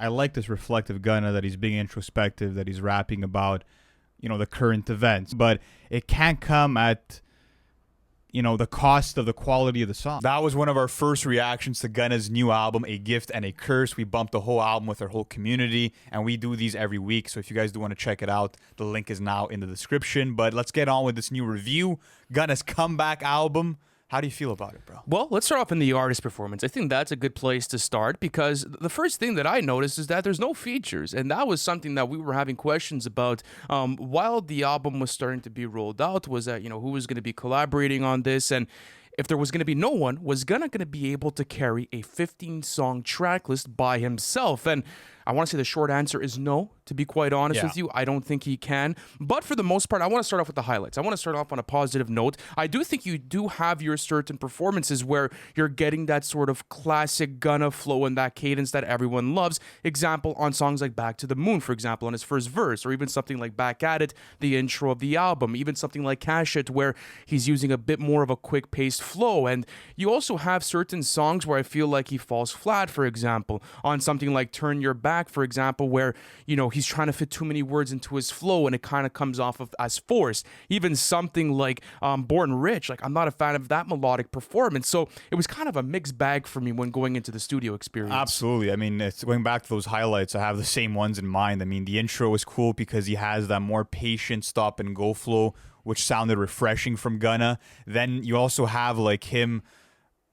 I like this reflective Gunna, that he's being introspective, that he's rapping about, the current events. But it can't come at, the cost of the quality of the song. That was one of our first reactions to Gunna's new album, A Gift and a Curse. We bumped the whole album with our whole community, and we do these every week. So if you guys do want to check it out, the link is now in the description. But let's get on with this new review. Gunna's comeback album. How do you feel about it, bro? Well, let's start off in the artist performance. I think that's a good place to start because the first thing that I noticed is that there's no features. And that was something that we were having questions about while the album was starting to be rolled out, was that, who was going to be collaborating on this. And if there was going to be no one, was Gunna going to be able to carry a 15-song track list by himself? And I want to say the short answer is no, to be quite honest with you. I don't think he can. But for the most part, I want to start off with the highlights. I want to start off on a positive note. I do think you do have your certain performances where you're getting that sort of classic Gunna flow and that cadence that everyone loves. Example, on songs like Back to the Moon, for example, on his first verse, or even something like Back at It, the intro of the album, even something like Cash It, where he's using a bit more of a quick-paced flow. And you also have certain songs where I feel like he falls flat, for example, on something like Turn Your Back, for example, where, he's trying to fit too many words into his flow and it kind of comes off of as forced. Even something like Born Rich, like I'm not a fan of that melodic performance. So it was kind of a mixed bag for me when going into the studio experience. Absolutely. I mean, it's going back to those highlights. I have the same ones in mind. I mean, the intro is cool because he has that more patient stop and go flow, which sounded refreshing from Gunna. Then you also have like him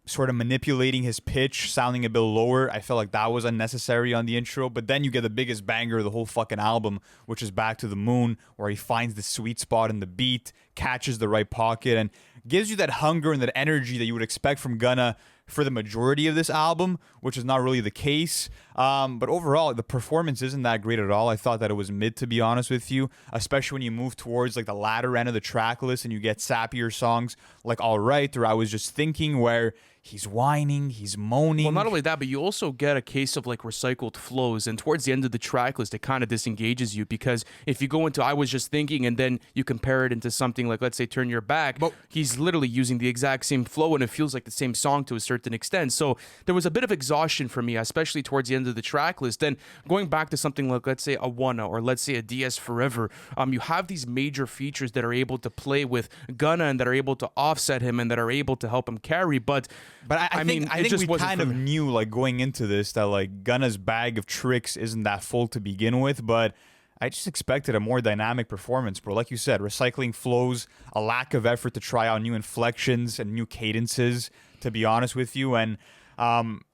sort of manipulating his pitch, sounding a bit lower. I felt like that was unnecessary on the intro. But then you get the biggest banger of the whole fucking album, which is Back to the Moon, where he finds the sweet spot in the beat, catches the right pocket, and gives you that hunger and that energy that you would expect from Gunna for the majority of this album, which is not really the case. But overall, the performance isn't that great at all. I thought that it was mid, to be honest with you, especially when you move towards like the latter end of the track list and you get sappier songs like All Right, or I Was Just Thinking, where he's whining, he's moaning. Well, not only that, but you also get a case of like recycled flows. And towards the end of the track list, it kind of disengages you because if you go into I Was Just Thinking and then you compare it into something like, let's say, Turn Your Back, but he's literally using the exact same flow and it feels like the same song to a certain extent. So there was a bit of exhaustion for me, especially towards the end of the track list. Then going back to something like, let's say, a Wanna or let's say a DS Forever, you have these major features that are able to play with Gunna and that are able to offset him and that are able to help him carry. But I think we kind of knew, like, going into this that, like, Gunna's bag of tricks isn't that full to begin with, but I just expected a more dynamic performance, bro. Like you said, recycling flows, a lack of effort to try out new inflections and new cadences, to be honest with you, and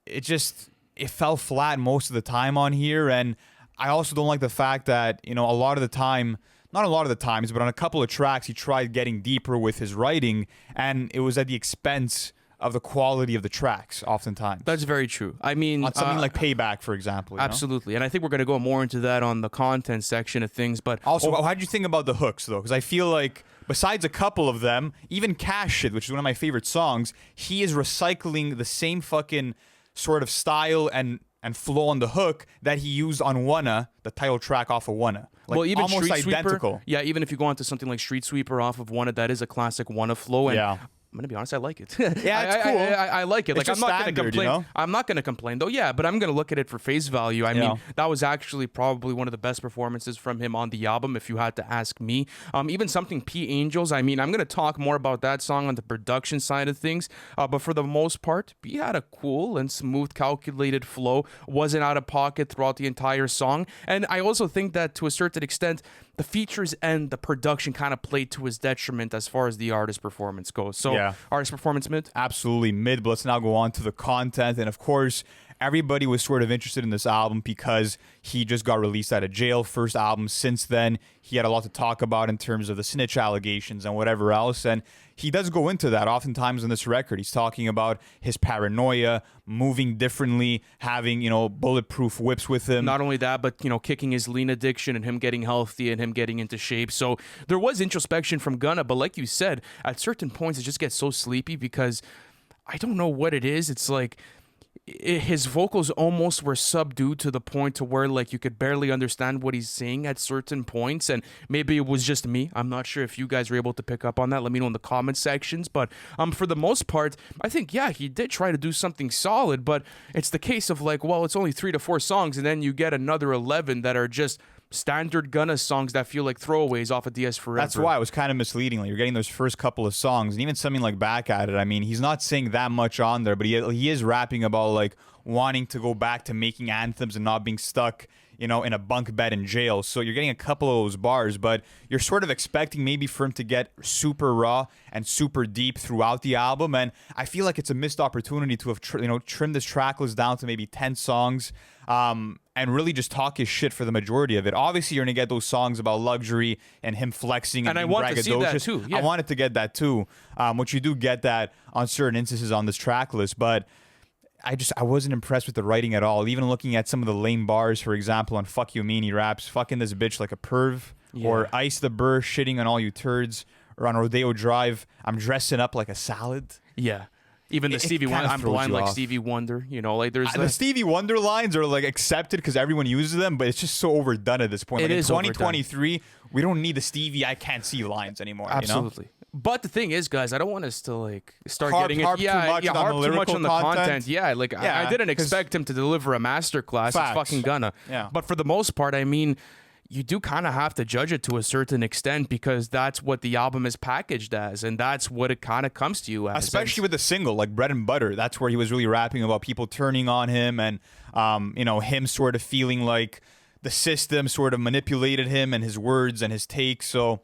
it fell flat most of the time on here, and I also don't like the fact that, a lot of the time, not a lot of the times, but on a couple of tracks, he tried getting deeper with his writing, and it was at the expense of the quality of the tracks, oftentimes. That's very true. I mean, on something like Payback, for example. Absolutely. And I think we're going to go more into that on the content section of things. But also, how did you think about the hooks, though? Because I feel like, besides a couple of them, even Cash Shit, which is one of my favorite songs, he is recycling the same fucking sort of style and flow on the hook that he used on Wanna, the title track off of Wanna. Like, well, even almost Street identical. Sweeper, yeah, even if you go on to something like Street Sweeper off of Wanna, that is a classic Wanna flow. And yeah. I'm gonna be honest, I like it. Yeah, it's cool. I like it. It's like, I'm not standard, gonna complain. I'm not gonna complain though. Yeah, but I'm gonna look at it for face value. I mean, that was actually probably one of the best performances from him on the album, if you had to ask me. Even something P Angels. I mean, I'm gonna talk more about that song on the production side of things. But for the most part, P had a cool and smooth, calculated flow. Wasn't out of pocket throughout the entire song. And I also think that to a certain extent, the features and the production kind of played to his detriment as far as the artist performance goes. So, artist performance mid? Absolutely mid, but let's now go on to the content. And of course, everybody was sort of interested in this album because he just got released out of jail. First album since then. He had a lot to talk about in terms of the snitch allegations and whatever else. And he does go into that oftentimes on this record. He's talking about his paranoia, moving differently, having, bulletproof whips with him. Not only that, but, kicking his lean addiction and him getting healthy and him getting into shape. So there was introspection from Gunna. But like you said, at certain points, it just gets so sleepy because I don't know what it is. It's like his vocals almost were subdued to the point to where like you could barely understand what he's saying at certain points, and maybe it was just me. I'm not sure if you guys were able to pick up on that. Let me know in the comment sections. But for the most part, I think yeah, he did try to do something solid, but it's the case of like, well, it's only 3 to 4 songs, and then you get another 11 that are just standard Gunna songs that feel like throwaways off of DS Forever. That's why it was kind of misleading. Like, you're getting those first couple of songs, and even something like Back at It. I mean, he's not saying that much on there, but he is rapping about like wanting to go back to making anthems and not being stuck, you know, in a bunk bed in jail. So you're getting a couple of those bars, but you're sort of expecting maybe for him to get super raw and super deep throughout the album. And I feel like it's a missed opportunity to have trimmed this track list down to maybe 10 songs. And really just talk his shit for the majority of it. Obviously, you're gonna get those songs about luxury and him flexing and I being want to see that braggadocious. too. Yeah. I wanted to get that too, which you do get that on certain instances on this track list. But I wasn't impressed with the writing at all. Even looking at some of the lame bars, for example, on "Fuck You Mean," he raps "fucking this bitch like a perv," or "Ice the burr, shitting on all you turds," or on Rodeo Drive, "I'm dressing up like a salad." Yeah. Even the It Stevie kinda Wonder, I'm throws blind you like off. Stevie Wonder, you know, like there's The Stevie Wonder lines are like accepted because everyone uses them, but it's just so overdone at this point. It Like, is in overdone. 2023, we don't need the Stevie I can't see lines anymore. absolutely. But the thing is, guys, I don't want us to like start Harp- getting it. harp too Yeah, much yeah, on the harp too much lyrical on the content. Yeah, like Yeah, I didn't 'cause- expect him to deliver a masterclass. It's Facts. fucking Gunna. Yeah. But for the most part, I mean, you do kind of have to judge it to a certain extent because that's what the album is packaged as, and that's what it kind of comes to you as. Especially with the single, like Bread and Butter. That's where he was really rapping about people turning on him and, him sort of feeling like the system sort of manipulated him and his words and his takes. So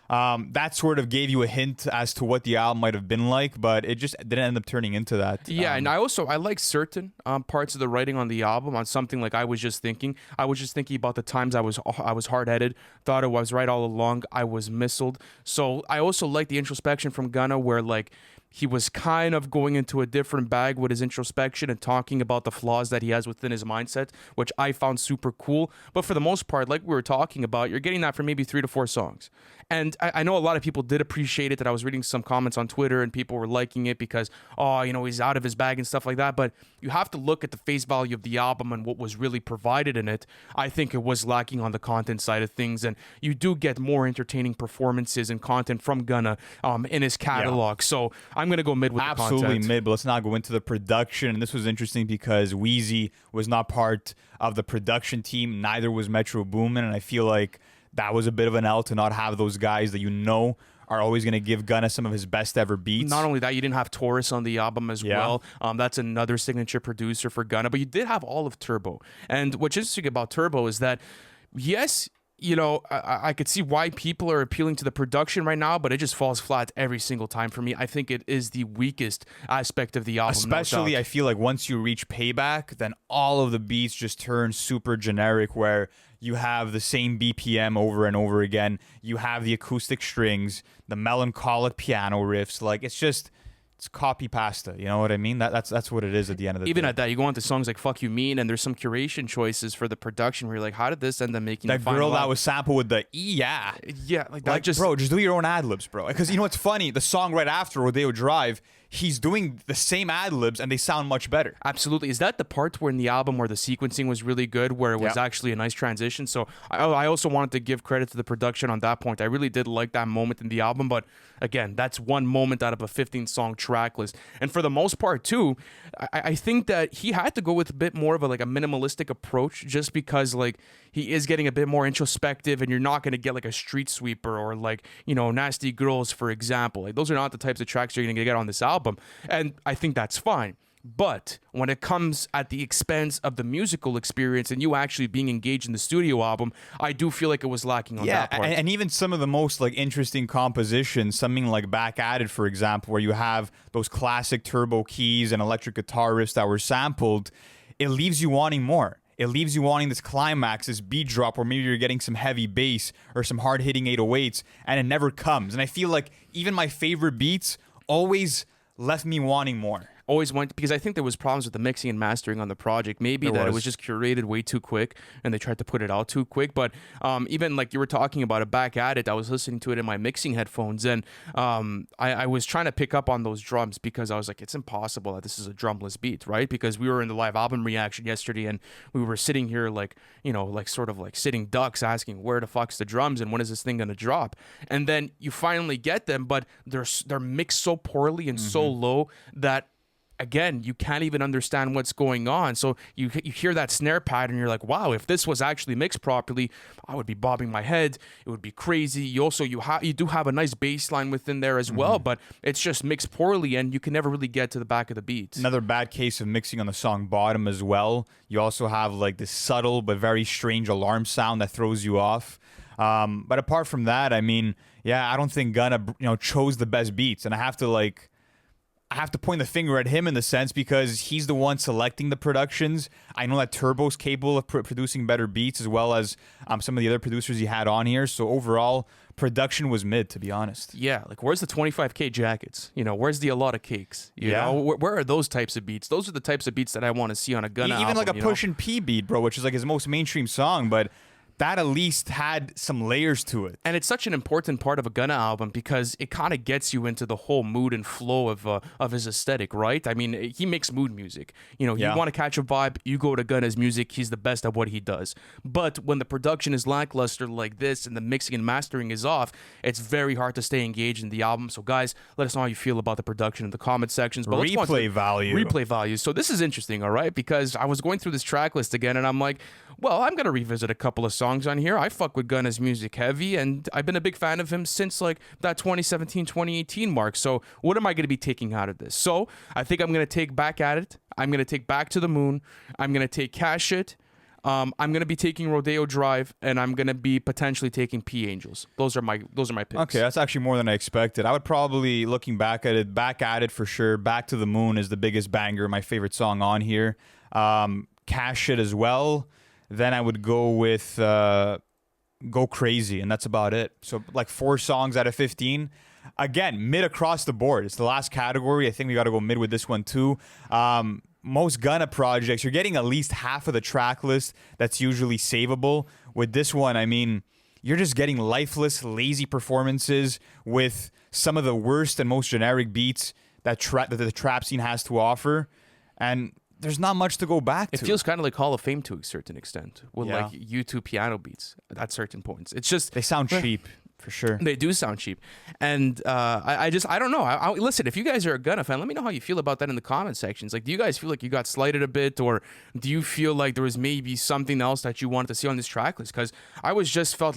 that sort of gave you a hint as to what the album might have been like, but it just didn't end up turning into that. Yeah, and I like certain parts of the writing on the album. On something like I was just thinking about the times I was hard headed, thought I was right all along. I was missiled. So I also like the introspection from Gunna, where like he was kind of going into a different bag with his introspection and talking about the flaws that he has within his mindset, which I found super cool. But for the most part, like we were talking about, you're getting that for maybe 3 to 4 songs. And I know a lot of people did appreciate it, that I was reading some comments on Twitter and people were liking it because, he's out of his bag and stuff like that. But you have to look at the face value of the album and what was really provided in it. I think it was lacking on the content side of things. And you do get more entertaining performances and content from Gunna in his catalog. So I'm going to go mid with the Absolutely content. mid, but let's not go into the production. And this was interesting because Wheezy was not part of the production team. Neither was Metro Boomin. And I feel like that was a bit of an L to not have those guys that are always going to give Gunna some of his best ever beats. Not only that, you didn't have Taurus on the album as well. That's another signature producer for Gunna. But you did have all of Turbo. And what's interesting about Turbo is that, yes, I could see why people are appealing to the production right now, but it just falls flat every single time for me. I think it is the weakest aspect of the album. Especially, no doubt. I feel like once you reach Payback, then all of the beats just turn super generic, where you have the same BPM over and over again. You have the acoustic strings, the melancholic piano riffs. Like, it's copy pasta. You know what I mean? That's what it is at the end of the Even day. at that, you go on to songs like "Fuck You Mean," and there's some curation choices for the production where you're like, how did this end up making That the final girl that album? was sampled with the yeah. Yeah, like that Like, just bro, just do your own ad libs, bro. Because you know what's funny? The song right after Rodeo Drive, he's doing the same ad libs and they sound much better. Absolutely. Is that the part where in the album where the sequencing was really good, where it was actually a nice transition? So I also wanted to give credit to the production on that point. I really did like that moment in the album, but again, that's one moment out of a 15-song track list. And for the most part, too, I think that he had to go with a bit more of a minimalistic approach, just because like he is getting a bit more introspective, and you're not going to get like a Street Sweeper or Nasty Girls, for example. Like, those are not the types of tracks you're going to get on this album. And I think that's fine. But when it comes at the expense of the musical experience and you actually being engaged in the studio album, I do feel like it was lacking on that part. And even some of the most interesting compositions, something like Back at It, for example, where you have those classic turbo keys and electric guitar riffs that were sampled, it leaves you wanting more. It leaves you wanting this climax, this beat drop, or maybe you're getting some heavy bass or some hard-hitting 808s, and it never comes. And I feel like even my favorite beats always left me wanting more. always went, because I think there was problems with the mixing and mastering on the project. Maybe There that it was. was just curated way too quick and they tried to put it out too quick. But even like you were talking about it, Back at It, I was listening to it in my mixing headphones, and I was trying to pick up on those drums because I was like, it's impossible that this is a drumless beat, right? Because we were in the live album reaction yesterday and we were sitting here like, like sort of like sitting ducks asking where the fuck's the drums and when is this thing gonna drop? And then you finally get them, but they're mixed so poorly and so low that, again, you can't even understand what's going on. So you hear that snare pattern, you're like, wow, if this was actually mixed properly, I would be bobbing my head. It would be crazy. You do have a nice bass line within there as well, but it's just mixed poorly and you can never really get to the back of the beat. Another bad case of mixing on the song Bottom as well. You also have like this subtle but very strange alarm sound that throws you off. But apart from that, I mean, yeah, I don't think Gunna, chose the best beats, and I have to point the finger at him in the sense because he's the one selecting the productions. I know that Turbo's capable of producing better beats as well as some of the other producers he had on here. So overall, production was mid, to be honest. Yeah, like where's the 25K jackets? Where's the A Lot of Cakes? You Yeah. know, where are those types of beats? Those are the types of beats that I want to see on a Gunna Even album. like a Push and P beat, bro, which is like his most mainstream song, but that at least had some layers to it. And it's such an important part of a Gunna album because it kind of gets you into the whole mood and flow of his aesthetic, right? I mean, he makes mood music. You Yeah. want to catch a vibe, you go to Gunna's music. He's the best at what he does. But when the production is lackluster like this and the mixing and mastering is off, it's very hard to stay engaged in the album. So guys, let us know how you feel about the production in the comment sections. But let's go on to Replay value. Replay values. So this is interesting, all right? Because I was going through this track list again and I'm like, well, I'm going to revisit a couple of songs on here. I fuck with Gunna's music heavy, and I've been a big fan of him since like that 2017, 2018 mark. So what am I going to be taking out of this? So I think I'm going to take Back at It. I'm going to take Back to the Moon. I'm going to take Cash It. I'm going to be taking Rodeo Drive, and I'm going to be potentially taking P Angels. Those are my picks. Okay, that's actually more than I expected. I would probably, looking back at it for sure. Back to the Moon is the biggest banger, my favorite song on here. Cash It as well. Then I would go with Go Crazy, and that's about it. So like 4 songs out of 15. Again, mid across the board. It's the last category. I think we got to go mid with this one too. Most Gunna projects, you're getting at least half of the track list that's usually savable. With this one, I mean, you're just getting lifeless, lazy performances with some of the worst and most generic beats that the trap scene has to offer. And there's not much to go back to. It feels kind of like Hall of Fame to a certain extent with Yeah. like YouTube piano beats at certain points. It's just They sound cheap, for sure. They do sound cheap, and I don't know. Listen, if you guys are a Gunna fan, let me know how you feel about that in the comment sections. Like, do you guys feel like you got slighted a bit, or do you feel like there was maybe something else that you wanted to see on this track list? Because I was just felt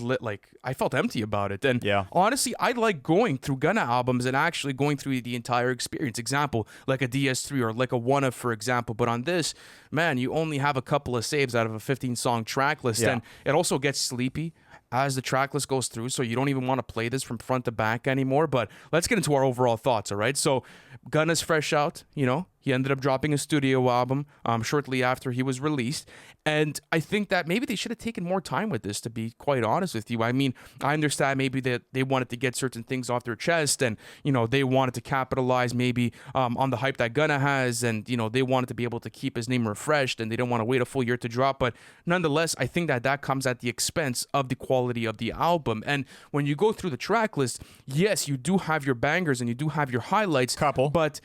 I felt empty about it. And Yeah. honestly, I like going through Gunna albums and actually going through the entire experience. Example, like a DS3 or like a Wanna, for example. But on this, man, you only have a couple of saves out of a 15-song track list, Yeah. and it also gets sleepy as the track list goes through, so you don't even want to play this from front to back anymore. But let's get into our overall thoughts, all right? So Gunna's fresh out, he ended up dropping a studio album shortly after he was released, and I think that maybe they should have taken more time with this, to be quite honest with you. I mean, I understand maybe that they wanted to get certain things off their chest, and they wanted to capitalize maybe on the hype that Gunna has, and they wanted to be able to keep his name refreshed, and they don't want to wait a full year to drop. But nonetheless, I think that comes at the expense of the quality of the album. And when you go through the track list, yes, you do have your bangers and you do have your highlights, Couple. but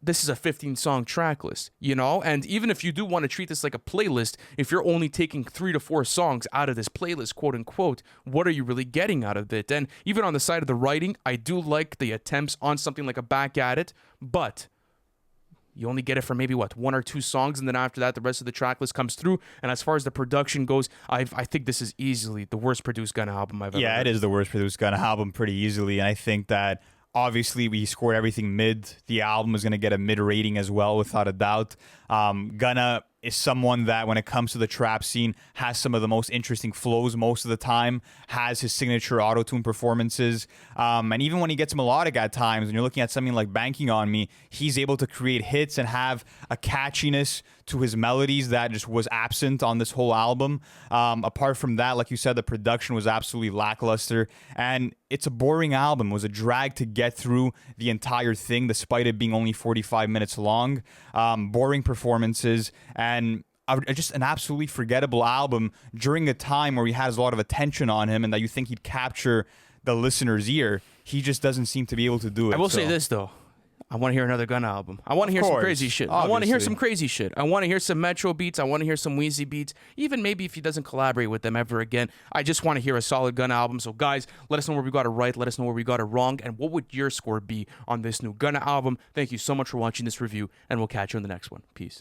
this is a 15-song track list, and even if you do want to treat this like a playlist, if you're only taking 3 to 4 songs out of this playlist, quote unquote, what are you really getting out of it? And even on the side of the writing, I do like the attempts on something like a Back at It, but you only get it for maybe 1 or 2 songs, and then after that, the rest of the track list comes through. And as far as the production goes, I think this is easily the worst produced Gunna album I've ever Yeah, heard. it is the worst produced Gunna album pretty easily, and I think that obviously we scored everything mid. The album is going to get a mid rating as well, without a doubt. Gunna is someone that, when it comes to the trap scene, has some of the most interesting flows most of the time, has his signature auto-tune performances. And even when he gets melodic at times, when you're looking at something like Banking on Me, he's able to create hits and have a catchiness to his melodies that just was absent on this whole album. Apart from that, like you said, the production was absolutely lackluster, and it's a boring album. It was a drag to get through the entire thing, despite it being only 45 minutes long. Boring performances, and just an absolutely forgettable album during a time where he has a lot of attention on him and that you think he'd capture the listener's ear. He just doesn't seem to be able to do it. I will say this, though. I want to hear another Gunna album. I want to hear some crazy shit. Obviously. I want to hear some crazy shit. I want to hear some Metro beats. I want to hear some Wheezy beats. Even maybe if he doesn't collaborate with them ever again. I just want to hear a solid Gunna album. So guys, let us know where we got it right. Let us know where we got it wrong. And what would your score be on this new Gunna album? Thank you so much for watching this review, and we'll catch you in the next one. Peace.